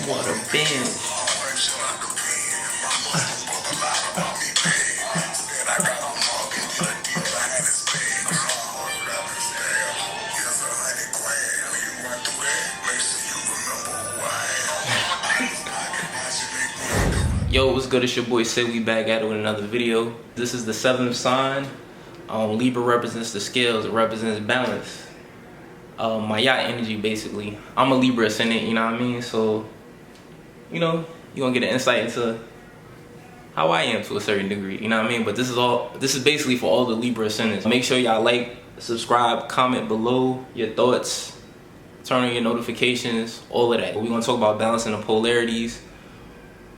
What a binge. Yo, what's good? It's your boy Sid. We back at it with another video. This is the 7th sign. Libra represents the scales. It represents balance. My yacht energy, basically. I'm a Libra Ascendant, you know what I mean? So, you know, you're gonna get an insight into how I am to a certain degree, you know what I mean? But this is basically for all the Libra Ascendants. Make sure y'all like, subscribe, comment below your thoughts, turn on your notifications, all of that. We're gonna talk about balancing the polarities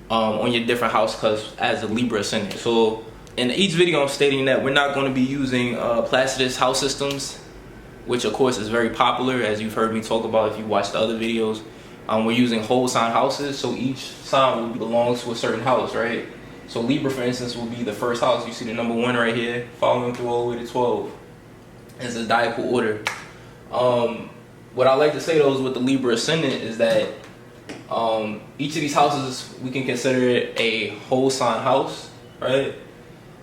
on your different house cusps as a Libra Ascendant. So in each video I'm stating that we're not going to be using Placidus house systems, which of course is very popular, as you've heard me talk about if you watched the other videos. We're using whole sign houses, so each sign will belong to a certain house, right? So Libra, for instance, will be the first house. You see the number 1 right here, following through all the way to 12. It's a zodiacal order. What I like to say though is with the Libra Ascendant is that each of these houses, we can consider it a whole sign house, right?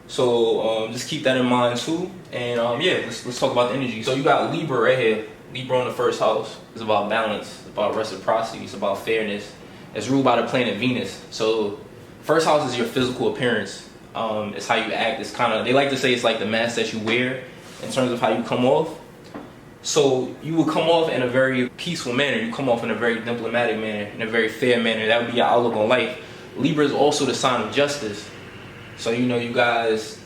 So just keep that in mind too. And yeah, let's talk about the energy. So you got Libra right here. Libra on the first house. It's about balance, it's about reciprocity, it's about fairness. It's ruled by the planet Venus. So first house is your physical appearance. It's how you act. It's kind of, they like to say it's like the mask that you wear in terms of how you come off. So you will come off in a very peaceful manner. You come off in a very diplomatic manner, in a very fair manner. That would be your outlook on life. Libra is also the sign of justice. So, you know, you guys,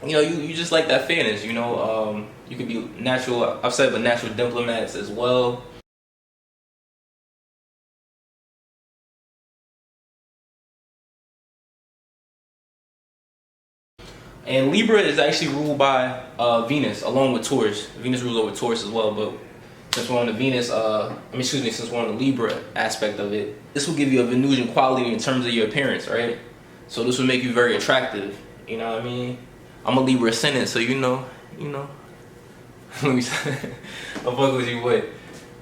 you know, you just like that fairness, you know. You could be natural, I've said, but natural diplomats as well. And Libra is actually ruled by Venus, along with Taurus. Venus rules over Taurus as well, but since we're on the Venus, since we're on the Libra aspect of it, this will give you a Venusian quality in terms of your appearance, right? So this will make you very attractive, you know what I mean? I'm a Libra Ascendant, so you know. Let me I'll fuck with you, but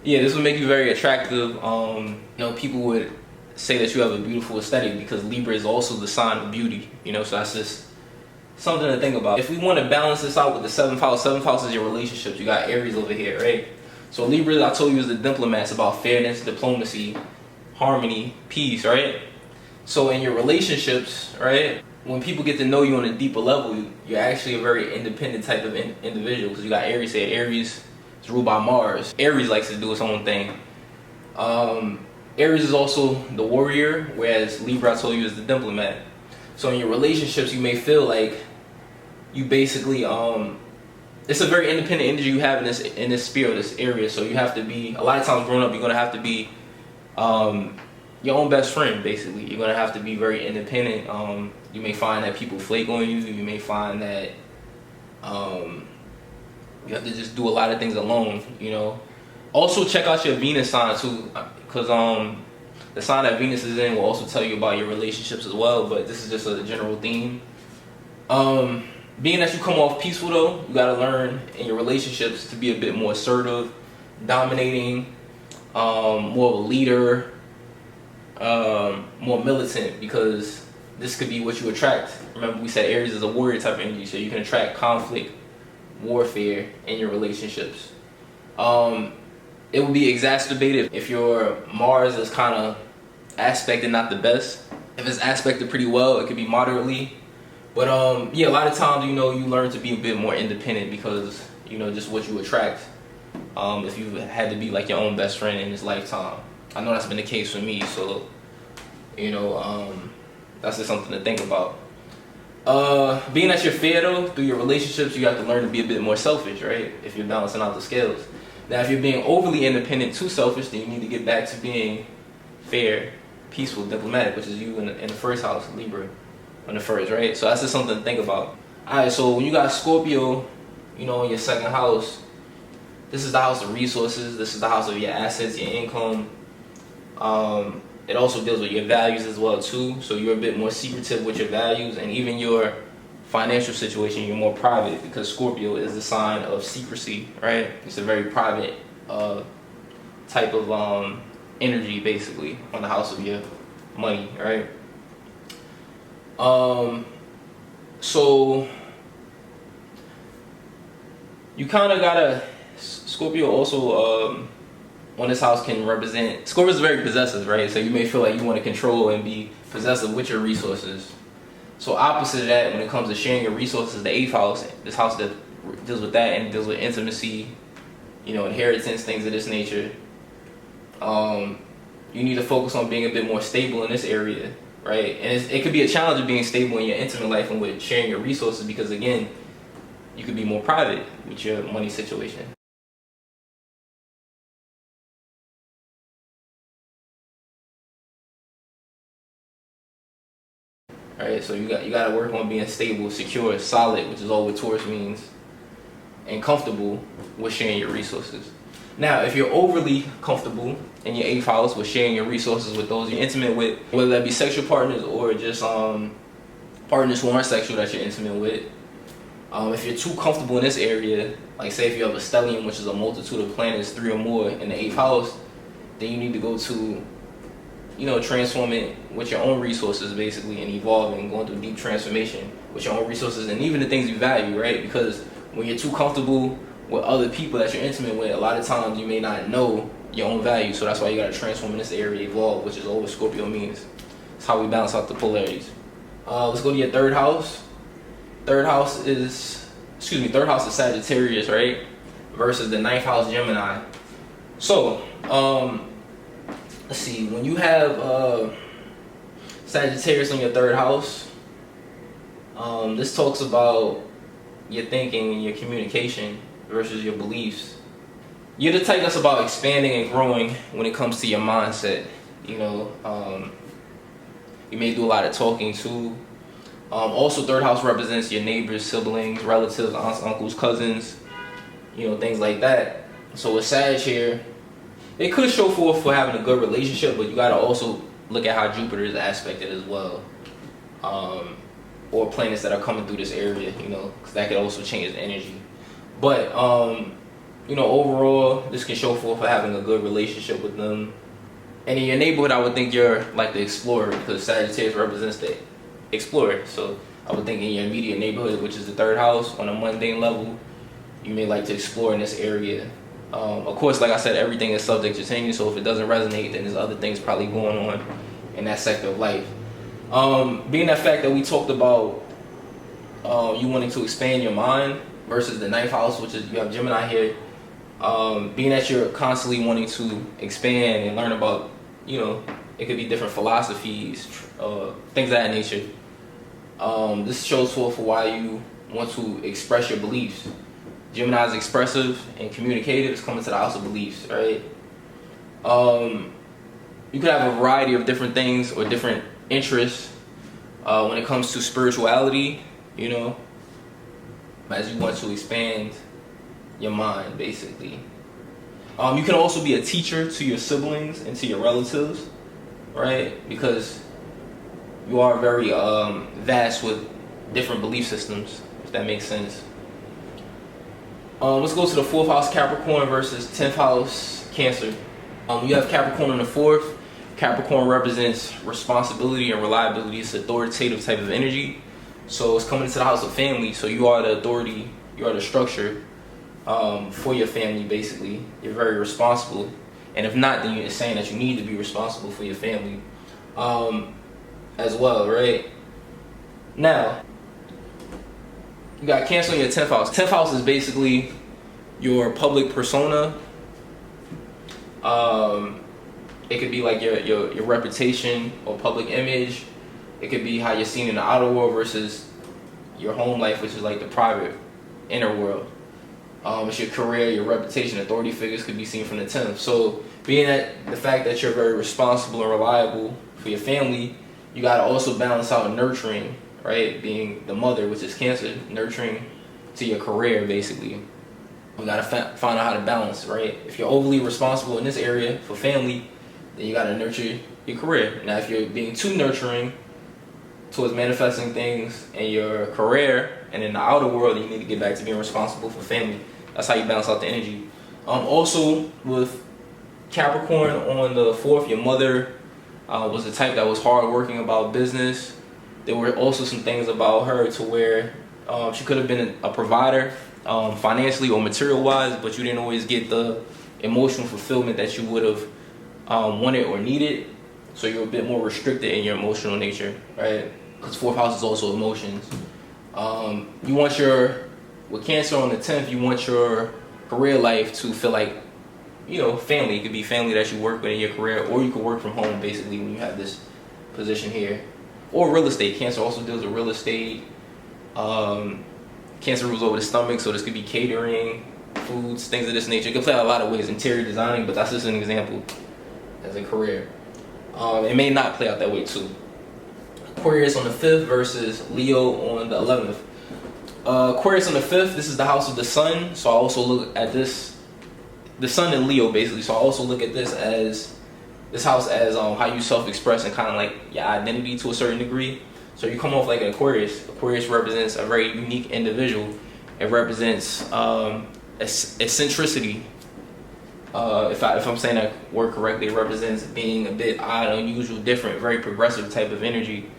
yeah, this will make you very attractive. You know, people would say that you have a beautiful aesthetic because Libra is also the sign of beauty, you know, so that's just something to think about. If we want to balance this out with the 7th house is your relationships. You got Aries over here, right? So Libra, I told you, is the diplomat. It's about fairness, diplomacy, harmony, peace, right? So in your relationships, right, when people get to know you on a deeper level, you're actually a very independent type of individual, because you got Aries here. Aries is ruled by Mars. Aries likes to do its own thing. Aries is also the warrior, whereas Libra, I told you, is the diplomat. So in your relationships, you may feel like you basically, it's a very independent energy you have in this sphere, this area. So you have to be, a lot of times growing up, you're going to have to be your own best friend, basically. You're going to have to be very independent. You may find that people flake on you. You may find that you have to just do a lot of things alone, you know. Also check out your Venus sign too, because the sign that Venus is in will also tell you about your relationships as well, but this is just a general theme. Being that you come off peaceful though, you gotta learn in your relationships to be a bit more assertive, dominating, more of a leader, more militant, because this could be what you attract. Remember, we said Aries is a warrior type of energy, so you can attract conflict, warfare in your relationships. It will be exacerbated if your Mars is kind of aspected not the best. If it's aspected pretty well, it could be moderately. But yeah, a lot of times, you know, you learn to be a bit more independent because, you know, just what you attract. If you had to be like your own best friend in this lifetime. I know that's been the case for me, so, you know, that's just something to think about. Being that you're fair though, through your relationships, you have to learn to be a bit more selfish, right? If you're balancing out the scales. Now, if you're being overly independent, too selfish, then you need to get back to being fair, peaceful, diplomatic, which is you in the first house, Libra, on the first, right? So that's just something to think about. All right, so when you got Scorpio, you know, in your 2nd house, this is the house of resources. This is the house of your assets, your income. It also deals with your values as well too. So you're a bit more secretive with your values, and even your financial situation, you're more private, because Scorpio is the sign of secrecy, right? It's a very private type of energy, basically, on the house of your money, right? So you kind of gotta, Scorpio also on this house can represent, Scorpio is very possessive, right? So you may feel like you want to control and be possessive with your resources. So opposite of that, when it comes to sharing your resources, the 8th house, this house that deals with that and deals with intimacy, you know, inheritance, things of this nature. You need to focus on being a bit more stable in this area, right? And it could be a challenge of being stable in your intimate life and with sharing your resources, because again, you could be more private with your money situation. Right, so you got to work on being stable, secure, solid, which is all what Taurus means, and comfortable with sharing your resources. Now, if you're overly comfortable in your 8th house with sharing your resources with those you're intimate with, whether that be sexual partners or just partners who aren't sexual that you're intimate with, if you're too comfortable in this area, like say if you have a stellium, which is a multitude of planets, 3 or more in the 8th house, then you need to go to, you know, transforming with your own resources, basically, and evolving, going through deep transformation with your own resources and even the things you value, right? Because when you're too comfortable with other people that you're intimate with, a lot of times you may not know your own value. So that's why you got to transform in this area, evolve, which is all what Scorpio means. It's how we balance out the polarities. Let's go to your 3rd house. Third house is Sagittarius, right? Versus the 9th house, Gemini. So, let's see, when you have Sagittarius in your 3rd house, this talks about your thinking and your communication versus your beliefs. You're the type that's about expanding and growing when it comes to your mindset. You know, you may do a lot of talking too. Also, 3rd house represents your neighbors, siblings, relatives, aunts, uncles, cousins, you know, things like that. So with Sag here, it could show forth for having a good relationship, but you got to also look at how Jupiter is aspected as well. Or planets that are coming through this area, you know, because that could also change the energy. But, you know, overall, this can show forth for having a good relationship with them. And in your neighborhood, I would think you're like the explorer, because Sagittarius represents the explorer. So I would think in your immediate neighborhood, which is the 3rd house, on a mundane level, you may like to explore in this area. Of course, like I said, everything is subject to change, so if it doesn't resonate, then there's other things probably going on in that sector of life. Being that fact that we talked about you wanting to expand your mind versus the 9th house, which is, you have Gemini here, being that you're constantly wanting to expand and learn about, you know, it could be different philosophies, things of that nature. This shows forth for why you want to express your beliefs. Gemini is expressive and communicative. It's coming to the house of beliefs, right? You could have a variety of different things or different interests when it comes to spirituality, you know, as you want to expand your mind, basically. You can also be a teacher to your siblings and to your relatives, right? Because you are very vast with different belief systems, if that makes sense. Let's go to the 4th house, Capricorn, versus 10th house, Cancer. You have Capricorn on the 4th. Capricorn represents responsibility and reliability. It's authoritative type of energy. So it's coming to the house of family. So you are the authority, you are the structure for your family, basically. You're very responsible. And if not, then it's saying that you need to be responsible for your family as well, right? Now, you got Cancer in your 10th house. 10th house is basically your public persona. It could be like your reputation or public image. It could be how you're seen in the outer world versus your home life, which is like the private inner world. It's your career, your reputation. Authority figures could be seen from the 10th. So being that the fact that you're very responsible and reliable for your family, you got to also balance out nurturing, right? Being the mother, which is Cancer, nurturing to your career, basically. You got to find out how to balance, right? If you're overly responsible in this area for family, then you got to nurture your career. Now, if you're being too nurturing towards manifesting things in your career and in the outer world, you need to get back to being responsible for family. That's how you balance out the energy. Also, with Capricorn on the 4th, your mother was the type that was hardworking about business. There were also some things about her to where she could have been a provider financially or material wise, but you didn't always get the emotional fulfillment that you would have wanted or needed. So you're a bit more restricted in your emotional nature, right? Because 4th house is also emotions. You want with Cancer on the 10th, you want your career life to feel like, you know, family. It could be family that you work with in your career, or you could work from home basically when you have this position here. Or real estate. Cancer also deals with real estate. Cancer rules over the stomach, so this could be catering, foods, things of this nature. It can play out a lot of ways, interior designing, but that's just an example as a career. It may not play out that way too. Aquarius on the 5th versus Leo on the 11th. Aquarius on the 5th, this is the house of the sun, so I also look at this, the sun in Leo basically, so I also look at this house as how you self-express and kind of like your identity to a certain degree. So you come off like an Aquarius. Aquarius represents a very unique individual. It represents eccentricity. If I'm saying that word correctly, it represents being a bit odd, unusual, different, very progressive type of energy.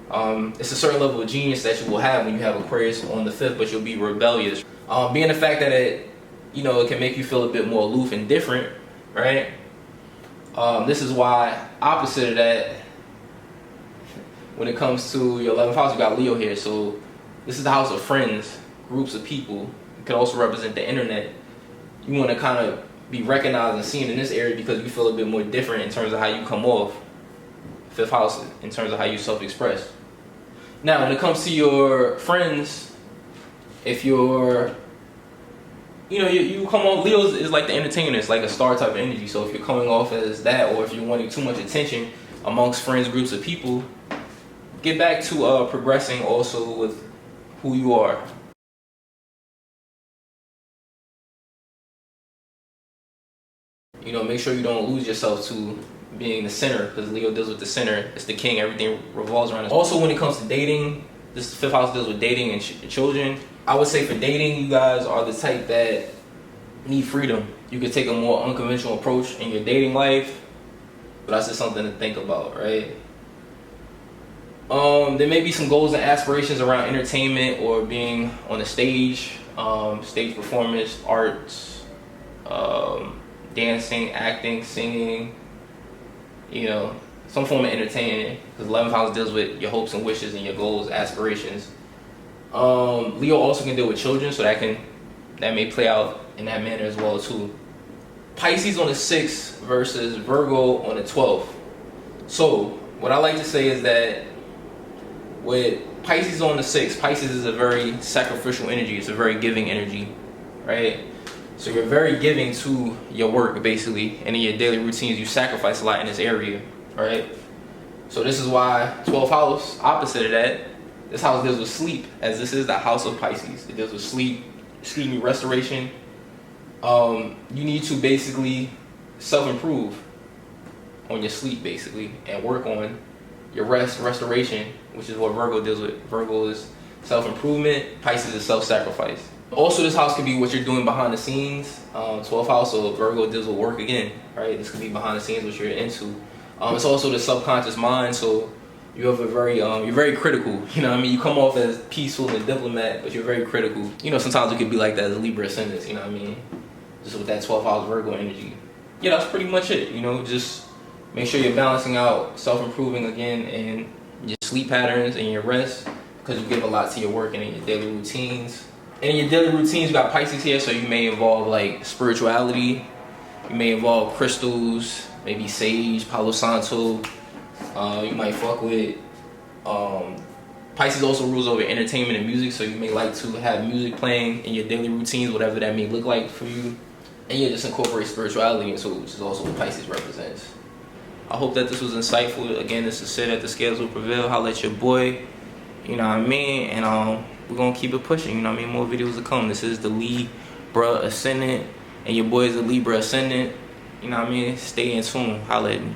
It's a certain level of genius that you will have when you have Aquarius on the 5th, but you'll be rebellious. Being the fact that it can make you feel a bit more aloof and different, right? This is why, opposite of that, when it comes to your 11th house, you got Leo here. So this is the house of friends, groups of people. It could also represent the internet. You want to kind of be recognized and seen in this area because you feel a bit more different in terms of how you come off. 5th house in terms of how you self-express. Now, when it comes to your friends, if you come off, Leo is like the entertainer, it's like a star type of energy. So if you're coming off as that, or if you're wanting too much attention amongst friends, groups of people, get back to progressing also with who you are. Make sure you don't lose yourself to being the center, because Leo deals with the center. It's the king. Everything revolves around it. Also, when it comes to dating, this 5th house deals with dating and children. I would say for dating, you guys are the type that need freedom. You could take a more unconventional approach in your dating life, but that's just something to think about, right? There may be some goals and aspirations around entertainment or being on the stage, stage performance, arts, dancing, acting, singing, some form of entertainment, because 11th house deals with your hopes and wishes and your goals, aspirations. Leo also can deal with children, so that may play out in that manner as well too. Pisces on the 6th versus Virgo on the 12th. So what I like to say is that with Pisces on the 6th, Pisces is a very sacrificial energy. It's a very giving energy, right? So you're very giving to your work, basically, and in your daily routines, you sacrifice a lot in this area, right? So this is why 12th house, opposite of that, this house deals with sleep, as this is the house of Pisces. It deals with sleep, restoration. You need to basically self-improve on your sleep, basically, and work on your restoration, which is what Virgo deals with. Virgo is self-improvement, Pisces is self-sacrifice. Also, this house could be what you're doing behind the scenes. 12th house, so Virgo deals with work again, right? This could be behind the scenes, what you're into. It's also the subconscious mind, so you have you're very critical. You come off as peaceful and diplomat, but you're very critical. Sometimes it could be like that as Libra Ascendant, just with that 12th house Virgo energy. Yeah, that's pretty much it. Just make sure you're balancing out, self-improving again, and your sleep patterns and your rest, because you give a lot to your work and in your daily routines. And in your daily routines, you got Pisces here, so you may involve like spirituality. You may involve crystals, maybe sage, Palo Santo. You might fuck with. Pisces also rules over entertainment and music, so you may like to have music playing in your daily routines, whatever that may look like for you. And yeah, just incorporate spirituality into it, which is also what Pisces represents. I hope that this was insightful. Again, this is Sid at The Scales Will Prevail. Holla at your boy. And we're gonna keep it pushing, more videos to come. This is the Libra Ascendant, and your boy is the Libra Ascendant. Stay in tune. Holla at me.